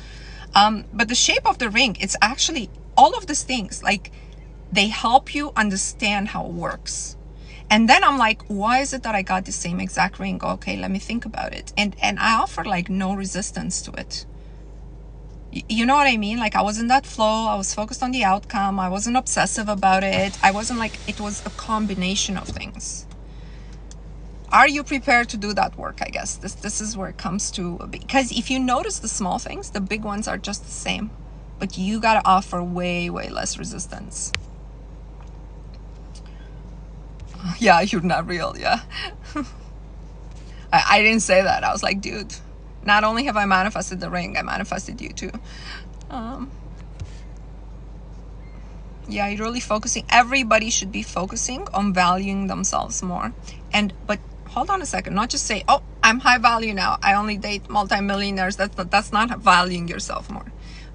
but the shape of the ring, it's actually all of these things, like, they help you understand how it works. And then I'm like, why is it that I got the same exact ring? Okay, let me think about it. And I offered like no resistance to it. You know what I mean? Like, I was in that flow. I was focused on the outcome. I wasn't obsessive about it. I wasn't like, it was a combination of things. Are you prepared to do that work? I guess this is where it comes to, because if you notice the small things, the big ones are just the same, but you got to offer way less resistance. Yeah, you're not real. Yeah. I didn't say that. I was like, dude, not only have I manifested the ring, I manifested you too. Yeah, you're really focusing. Everybody should be focusing on valuing themselves more. But hold on a second, not just say, oh, I'm high value now, I only date multimillionaires. That's not valuing yourself more.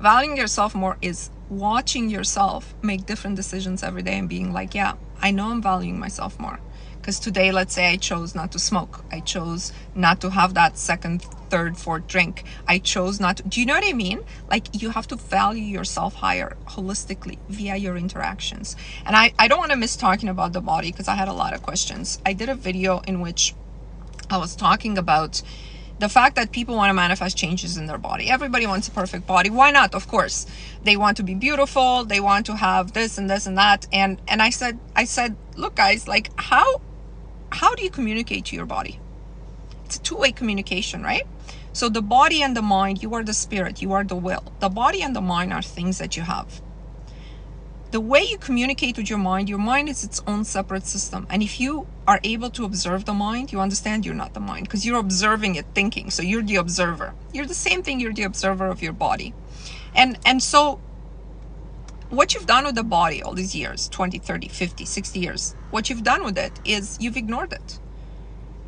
Valuing yourself more is watching yourself make different decisions every day and being like, yeah, I know I'm valuing myself more. Because today, let's say I chose not to smoke. I chose not to have that second, third, fourth drink. I chose not to, do you know what I mean? Like, you have to value yourself higher holistically via your interactions. And I don't want to miss talking about the body, because I had a lot of questions. I did a video in which I was talking about the fact that people want to manifest changes in their body. Everybody wants a perfect body. Why not? Of course. They want to be beautiful. They want to have this and this and that. And I said, look, guys, like, how do you communicate to your body? It's a two-way communication, right? So the body and the mind, you are the spirit, you are the will. The body and the mind are things that you have. The way you communicate with your mind is its own separate system. And if you are able to observe the mind, you understand you're not the mind, because you're observing it thinking. So you're the observer. You're the same thing. You're the observer of your body. And so what you've done with the body all these years, 20, 30, 50, 60 years, what you've done with it is you've ignored it.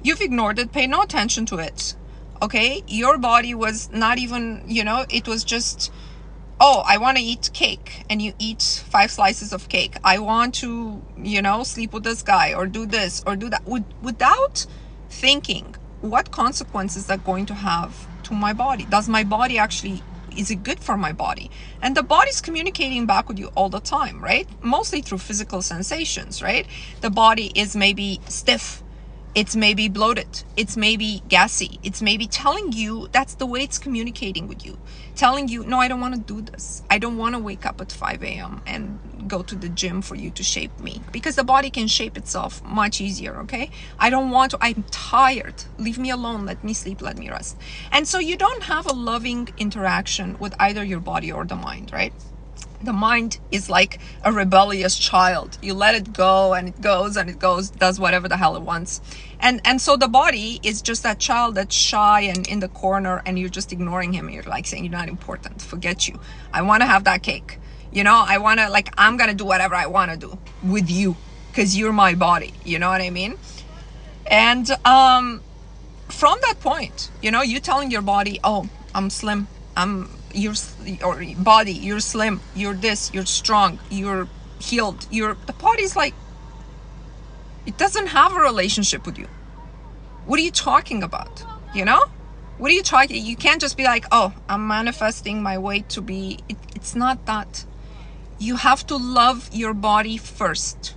You've ignored it, pay no attention to it, okay? Your body was not even, you know, it was just, oh, I want to eat cake, and you eat 5 slices of cake. I want to, you know, sleep with this guy, or do this, or do that, without thinking, what consequences is that going to have to my body? Does my body actually, is it good for my body? And the body's communicating back with you all the time, right? Mostly through physical sensations, right? The body is maybe stiff, It's maybe bloated. It's maybe gassy. It's maybe telling you, that's the way it's communicating with you. Telling you, no, I don't want to do this. I don't want to wake up at 5 a.m. and go to the gym for you to shape me. Because the body can shape itself much easier, okay? I don't want to. I'm tired. Leave me alone. Let me sleep. Let me rest. And so you don't have a loving interaction with either your body or the mind, right? The mind is like a rebellious child. You let it go and it goes and it goes, does whatever the hell it wants. And so the body is just that child that's shy and in the corner, and you're just ignoring him. You're like saying, you're not important, forget you. I want to have that cake. You know, I want to, like, I'm going to do whatever I want to do with you because you're my body. You know what I mean? And from that point, you know, you telling your body, oh, I'm slim. You're body, you're slim, you're this, you're strong, you're healed, the body's like, it doesn't have a relationship with you. What are you talking about? You know, what are you talking? You can't just be like, oh, I'm manifesting my weight to be, it's not that. You have to love your body first.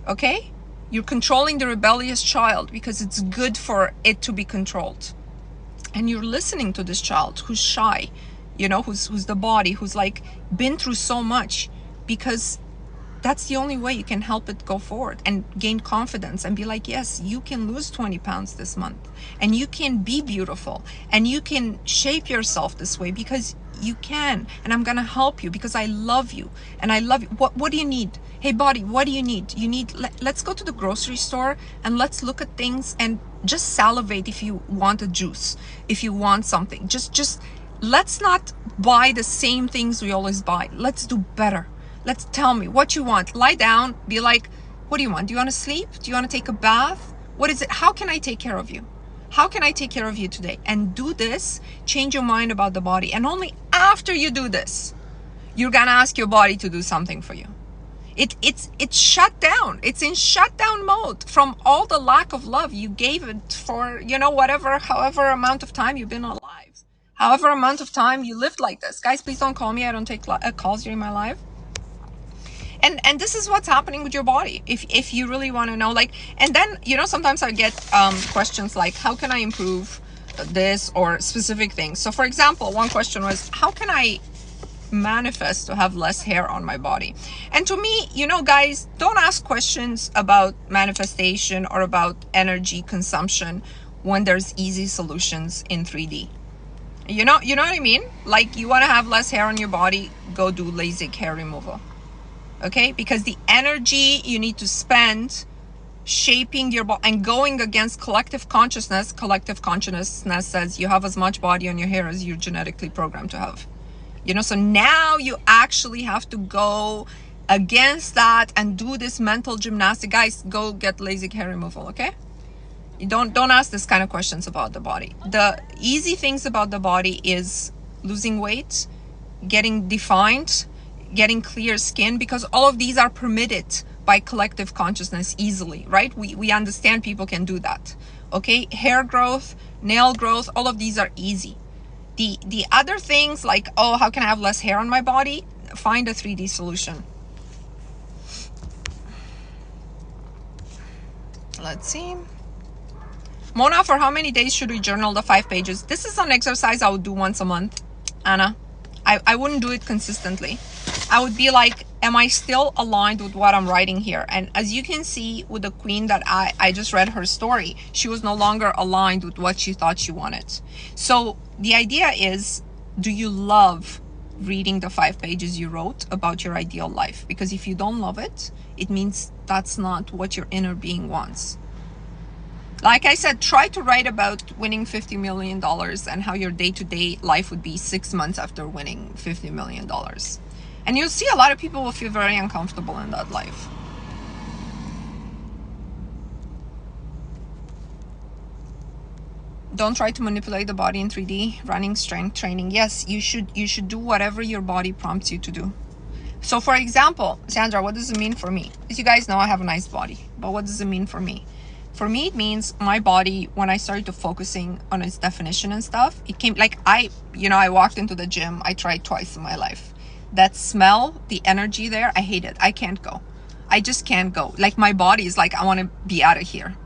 Okay? You're controlling the rebellious child because it's good for it to be controlled. And you're listening to this child who's shy, you know, who's the body, who's like been through so much, because that's the only way you can help it go forward and gain confidence and be like, yes, you can lose 20 pounds this month and you can be beautiful and you can shape yourself this way because you can, and I'm gonna help you because I love you and I love you. What do you need? Hey body, what do you need? You need, let's go to the grocery store and let's look at things and just salivate if you want a juice, if you want something. Just let's not buy the same things we always buy. Let's do better. Let's tell me what you want. Lie down, be like, what do you want? Do you want to sleep? Do you want to take a bath? What is it? How can I take care of you? How can I take care of you today? And do this, change your mind about the body. And only after you do this, you're gonna ask your body to do something for you. It's shut down. It's in shutdown mode from all the lack of love you gave it for, you know, however amount of time you've been alive, however amount of time you lived like this. Guys, please don't call me. I don't take calls during my life. And this is what's happening with your body. If you really want to know, like, and then, you know, sometimes I get questions like, how can I improve this or specific things? So for example, one question was, how can I manifest to have less hair on my body? And to me, you know, guys, don't ask questions about manifestation or about energy consumption when there's easy solutions in 3D. You know what I mean? Like, you want to have less hair on your body, go do LASIK hair removal. Okay, because the energy you need to spend shaping your body and going against collective consciousness says you have as much body on your hair as you're genetically programmed to have. You know, so now you actually have to go against that and do this mental gymnastics. Guys, go get LASIK hair removal, okay? You don't ask this kind of questions about the body. The easy things about the body is losing weight, getting defined, getting clear skin, because all of these are permitted by collective consciousness easily, right? We understand people can do that. Okay, hair growth, nail growth, all of these are easy. The other things like, oh, how can I have less hair on my body? Find a 3D solution. Let's see. Mona, for how many days should we journal the 5 pages? This is an exercise I would do once a month, Anna. I wouldn't do it consistently. I would be like, am I still aligned with what I'm writing here? And as you can see with the queen that I just read her story, she was no longer aligned with what she thought she wanted. So the idea is, do you love reading the 5 pages you wrote about your ideal life? Because if you don't love it, it means that's not what your inner being wants. Like I said, try to write about winning $50 million and how your day-to-day life would be 6 months after winning $50 million. And you'll see a lot of people will feel very uncomfortable in that life. Don't try to manipulate the body in 3D, running, strength training. Yes, you should do whatever your body prompts you to do. So for example, Sandra, what does it mean for me? As you guys know, I have a nice body, but what does it mean for me? For me, it means my body, when I started to focusing on its definition and stuff, it came like I walked into the gym. I tried twice in my life. That smell, the energy there, I hate it. I can't go. I just can't go. Like my body is like, I want to be out of here.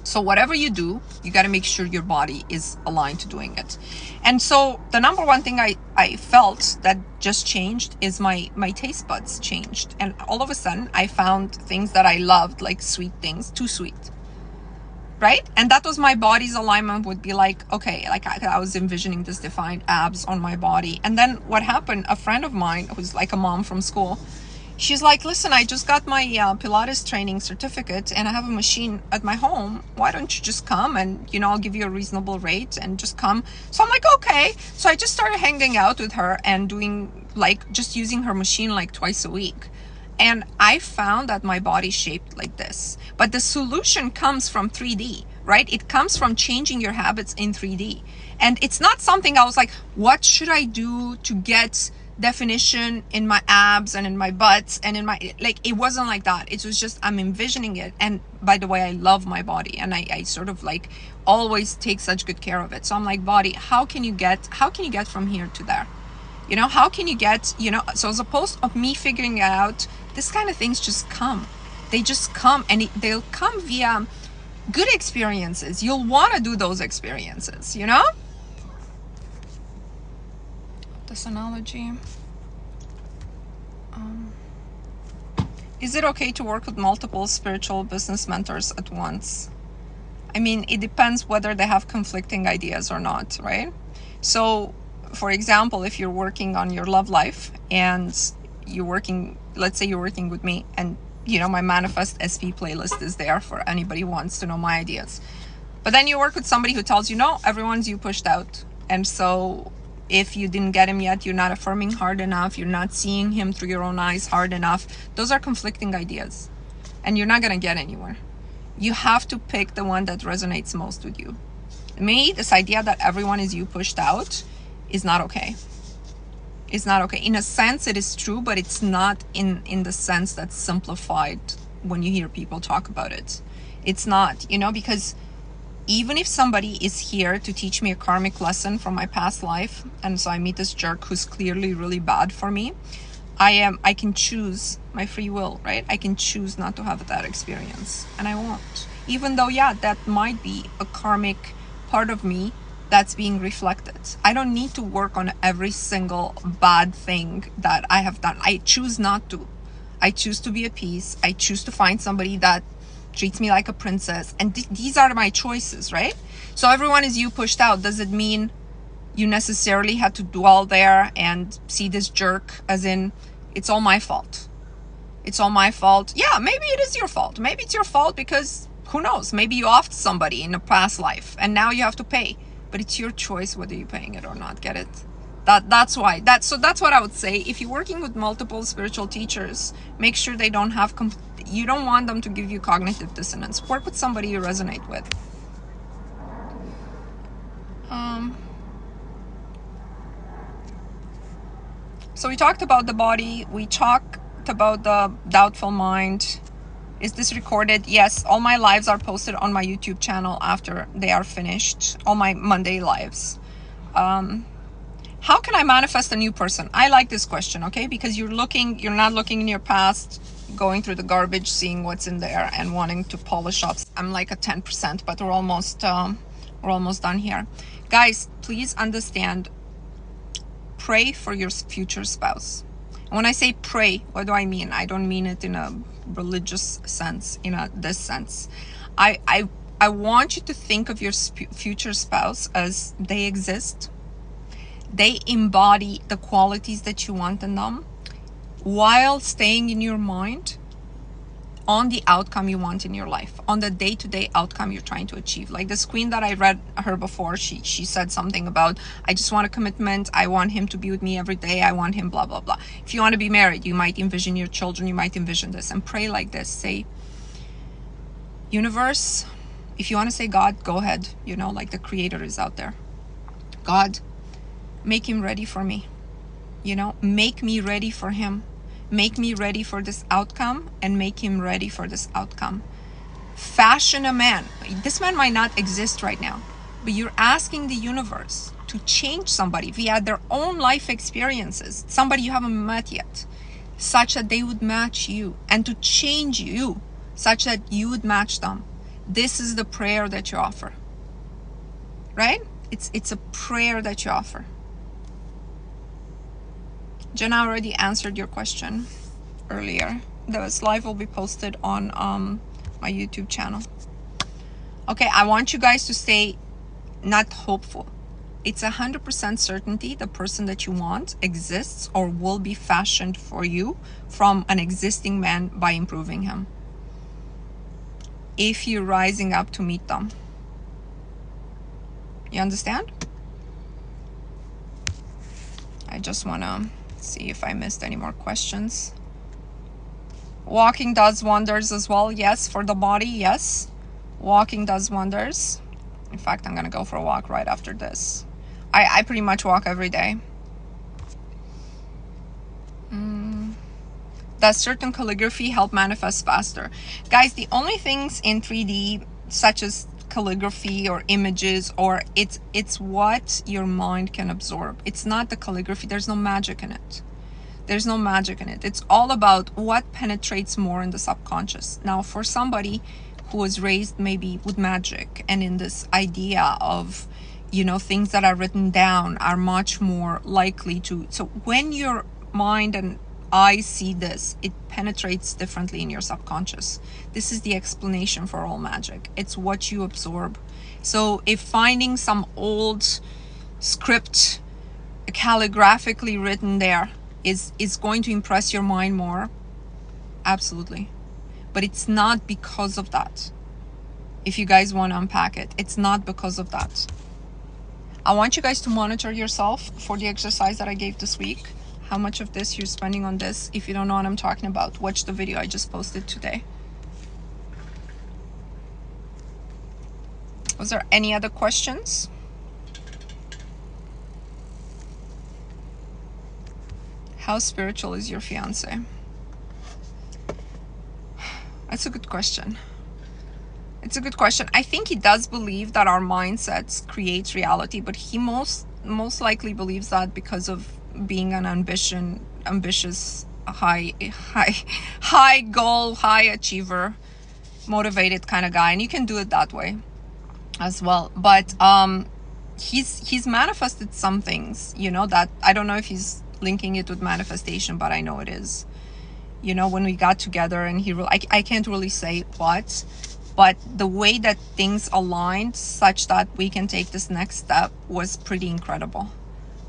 So whatever you do, you got to make sure your body is aligned to doing it. And so the number one thing I felt that just changed is my taste buds changed. And all of a sudden I found things that I loved, like sweet things, too sweet. Right? And that was my body's alignment would be like, okay, like I was envisioning this defined abs on my body. And then what happened, a friend of mine who's like a mom from school, she's like, listen, I just got my Pilates training certificate and I have a machine at my home. Why don't you just come and, you know, I'll give you a reasonable rate and just come. So I'm like, okay. So I just started hanging out with her and doing like just using her machine like twice a week. And I found that my body shaped like this. But the solution comes from 3D, right? It comes from changing your habits in 3D. And it's not something I was like, what should I do to get definition in my abs and in my butts and in my, like, it wasn't like that. It was just, I'm envisioning it. And by the way, I love my body and I sort of like always take such good care of it. So I'm like, body, how can you get from here to there? You know, how can you get, you know, so as opposed of me figuring out, this kind of things just come. They just come, and they'll come via good experiences. You'll want to do those experiences, you know? This analogy. Is it okay to work with multiple spiritual business mentors at once? I mean, it depends whether they have conflicting ideas or not, right? So, for example, if you're working on your love life and you're working, let's say you're working with me and, you know, my Manifest SP playlist is there for anybody who wants to know my ideas. But then you work with somebody who tells you, no, everyone's you pushed out. And so if you didn't get him yet, you're not affirming hard enough, you're not seeing him through your own eyes hard enough. Those are conflicting ideas and you're not going to get anywhere. You have to pick the one that resonates most with you. Me, this idea that everyone is you pushed out is not okay. It's not okay. In a sense, it is true, but it's not in the sense that's simplified when you hear people talk about it. It's not, you know, because even if somebody is here to teach me a karmic lesson from my past life, and so I meet this jerk who's clearly really bad for me, I can choose my free will, right? I can choose not to have that experience, and I won't. Even though, yeah, that might be a karmic part of me that's being reflected. I don't need to work on every single bad thing that I have done. I choose not to. I choose to be at peace. I choose to find somebody that treats me like a princess. And these are my choices, right? So everyone is you pushed out. Does it mean you necessarily had to dwell there and see this jerk as in, it's all my fault? It's all my fault. Yeah, maybe it is your fault. Maybe it's your fault because who knows? Maybe you offed somebody in a past life and now you have to pay. But it's your choice whether you're paying it or not. Get it? That's why. That's what I would say. If you're working with multiple spiritual teachers, make sure they don't have you don't want them to give you cognitive dissonance. Work with somebody you resonate with. So we talked about the body. We talked about the doubtful mind. Is this recorded? Yes, all my lives are posted on my YouTube channel after they are finished. All my Monday lives. How can I manifest a new person? I like this question, okay? Because you're not looking in your past, going through the garbage, seeing what's in there and wanting to polish up. I'm like a 10%, but we're almost done here. Guys, please understand, pray for your future spouse. And when I say pray, what do I mean? I don't mean it in a religious sense, in this sense. I want you to think of your future spouse as they exist. They embody the qualities that you want in them while staying in your mind on the outcome you want in your life, on the day-to-day outcome you're trying to achieve. Like this queen that I read her before, she said something about, I just want a commitment. I want him to be with me every day. I want him, blah, blah, blah. If you want to be married, you might envision your children. You might envision this and pray like this. Say, universe, if you want to say God, go ahead. You know, like the creator is out there. God, make him ready for me. You know, make me ready for him. Make me ready for this outcome and make him ready for this outcome. Fashion a man. This man might not exist right now, but you're asking the universe to change somebody via their own life experiences, somebody you haven't met yet, such that they would match you, and to change you such that you would match them. This is the prayer that you offer, right? It's a prayer that you offer. Jenna already answered your question earlier. This live will be posted on my YouTube channel. Okay, I want you guys to stay not hopeful. It's 100% certainty the person that you want exists or will be fashioned for you from an existing man by improving him, if you're rising up to meet them. You understand? I just want to see if I missed any more questions. Walking does wonders as well. Yes, for the body, yes. Walking does wonders. In fact, I'm going to go for a walk right after this. I pretty much walk every day. Does certain calligraphy help manifest faster? Guys, the only things in 3D, such as calligraphy or images, or it's what your mind can absorb. It's not the calligraphy. There's no magic in it. There's no magic in it. It's all about what penetrates more in the subconscious. Now, for somebody who was raised maybe with magic and in this idea of, you know, things that are written down are much more likely to, so when your mind and I see this, it penetrates differently in your subconscious. This is the explanation for all magic. It's what you absorb. So if finding some old script calligraphically written there is going to impress your mind more, absolutely. But it's not because of that. If you guys want to unpack it, it's not because of that. I want you guys to monitor yourself for the exercise that I gave this week. How much of this you're spending on this. If you don't know what I'm talking about, watch the video I just posted today. Was there any other questions? How spiritual is your fiance? That's a good question. It's a good question. I think he does believe that our mindsets create reality, but he most likely believes that because of being an ambitious, high goal, high achiever, motivated kind of guy, and you can do it that way as well. But he's manifested some things, you know, that I don't know if he's linking it with manifestation, but I know it is. You know, when we got together and I can't really say what, but the way that things aligned such that we can take this next step was pretty incredible,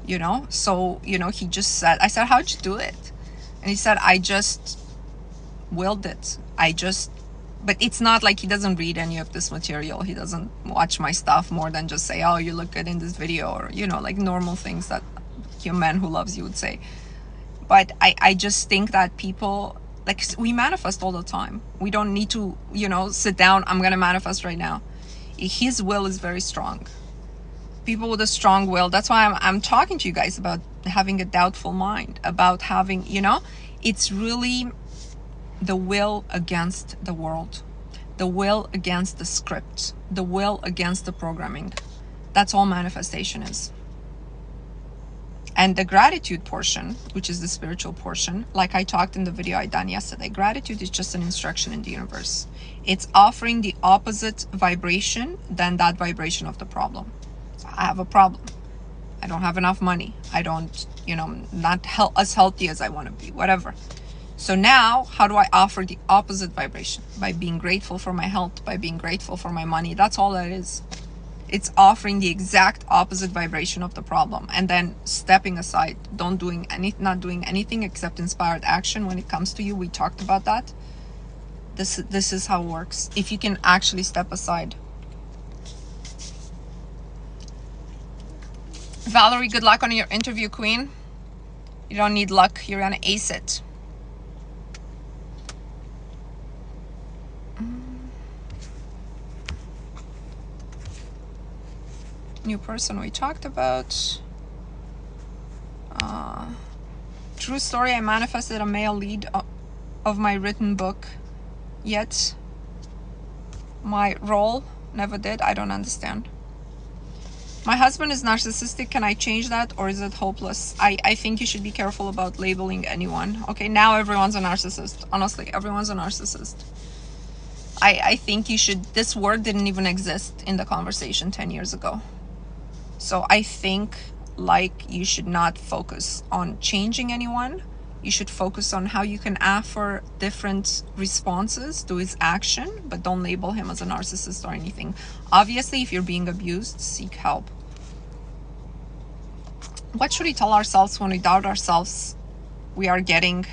you know? So, you know, he just said, I said, how'd you do it? And he said, I just willed it. But it's not like he doesn't read any of this material. He doesn't watch my stuff more than just say, oh, you look good in this video, or, you know, like normal things that a man who loves you would say. But I just think that people, like, we manifest all the time. We don't need to, you know, sit down, I'm going to manifest right now. His will is very strong. People with a strong will. That's why I'm talking to you guys about having a doubtful mind, about having, you know, it's really the will against the world, the will against the script, the will against the programming. That's all manifestation is. And the gratitude portion, which is the spiritual portion, like I talked in the video I done yesterday, gratitude is just an instruction in the universe. It's offering the opposite vibration than that vibration of the problem. So I have a problem. I don't have enough money. I don't, you know, not as healthy as I want to be, whatever. So now, how do I offer the opposite vibration? By being grateful for my health, by being grateful for my money. That's all that is. It's offering the exact opposite vibration of the problem, and then stepping aside, not doing anything except inspired action when it comes to you. We talked about that. This is how it works. If you can actually step aside. Valerie, good luck on your interview, queen. You don't need luck. You're gonna ace it. New person we talked about. True story, I manifested a male lead of my written book, yet my role never did. I don't understand. My husband is narcissistic. Can I change that, or is it hopeless? I think you should be careful about labeling anyone. Okay, now everyone's a narcissist. Honestly, everyone's a narcissist. I think you should, this word didn't even exist in the conversation 10 years ago. So I think like you should not focus on changing anyone. You should focus on how you can offer different responses to his action, but don't label him as a narcissist or anything. Obviously, if you're being abused, seek help. What should we tell ourselves when we doubt ourselves we are getting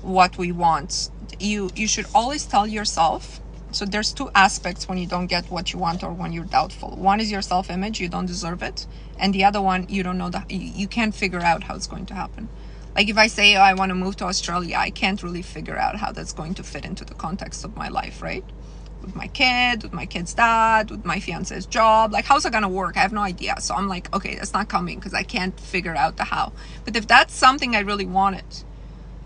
what we want? You should always tell yourself, so there's two aspects when you don't get what you want or when you're doubtful. One is your self-image, you don't deserve it. And the other one, you don't know that you can't figure out how it's going to happen. Like if I say, oh, I want to move to Australia, I can't really figure out how that's going to fit into the context of my life, right? With my kid, with my kid's dad, with my fiance's job, like how's it gonna work? I have no idea. So I'm like, okay, that's not coming because I can't figure out the how. But if that's something I really wanted,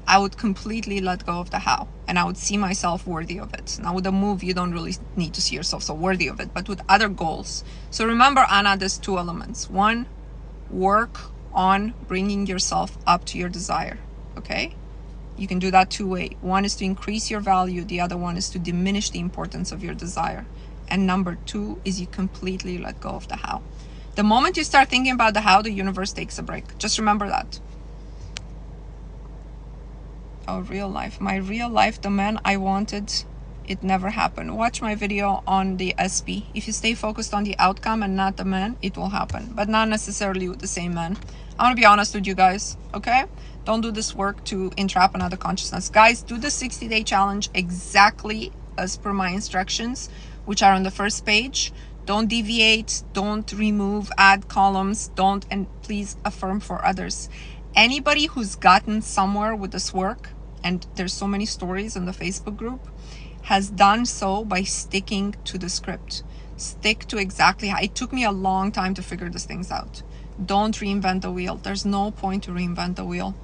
I would completely let go of the how, and I would see myself worthy of it. Now with a move, you don't really need to see yourself so worthy of it, but with other goals. So remember, Anna, there's two elements. One, work on bringing yourself up to your desire, okay? You can do that two ways. One is to increase your value. The other one is to diminish the importance of your desire. And number two is you completely let go of the how. The moment you start thinking about the how, the universe takes a break. Just remember that. Oh, real life. My real life, the man I wanted, it never happened. Watch my video on the SP. If you stay focused on the outcome and not the man, it will happen. But not necessarily with the same man. I want to be honest with you guys, okay? Don't do this work to entrap another consciousness. Guys, do the 60-day challenge exactly as per my instructions, which are on the first page. Don't deviate, don't remove, add columns, don't, and please affirm for others. Anybody who's gotten somewhere with this work, and there's so many stories in the Facebook group, has done so by sticking to the script. Stick to exactly how. It took me a long time to figure these things out. Don't reinvent the wheel. There's no point to reinvent the wheel.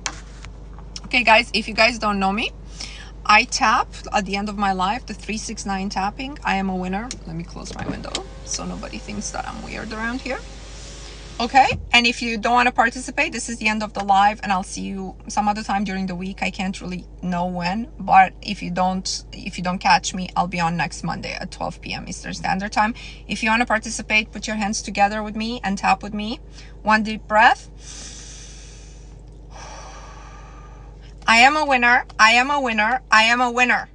Okay, guys, if you guys don't know me, I tap at the end of my life, the 369 tapping. I am a winner. Let me close my window so nobody thinks that I'm weird around here. Okay, and if you don't want to participate, this is the end of the live, and I'll see you some other time during the week. I can't really know when, but if you don't catch me, I'll be on next Monday at 12 p.m. Eastern Standard Time. If you want to participate, put your hands together with me and tap with me. One deep breath. I am a winner. I am a winner. I am a winner.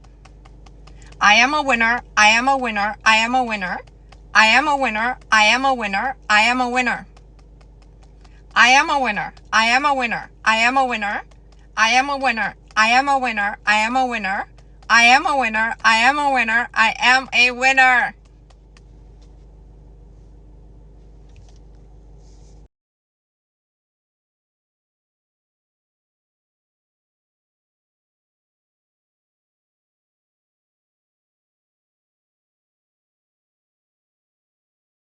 I am a winner. I am a winner. I am a winner. I am a winner. I am a winner. I am a winner. I am a winner. I am a winner. I am a winner. I am a winner. I am a winner. I am a winner. I am a winner. I am a winner. I am a winner.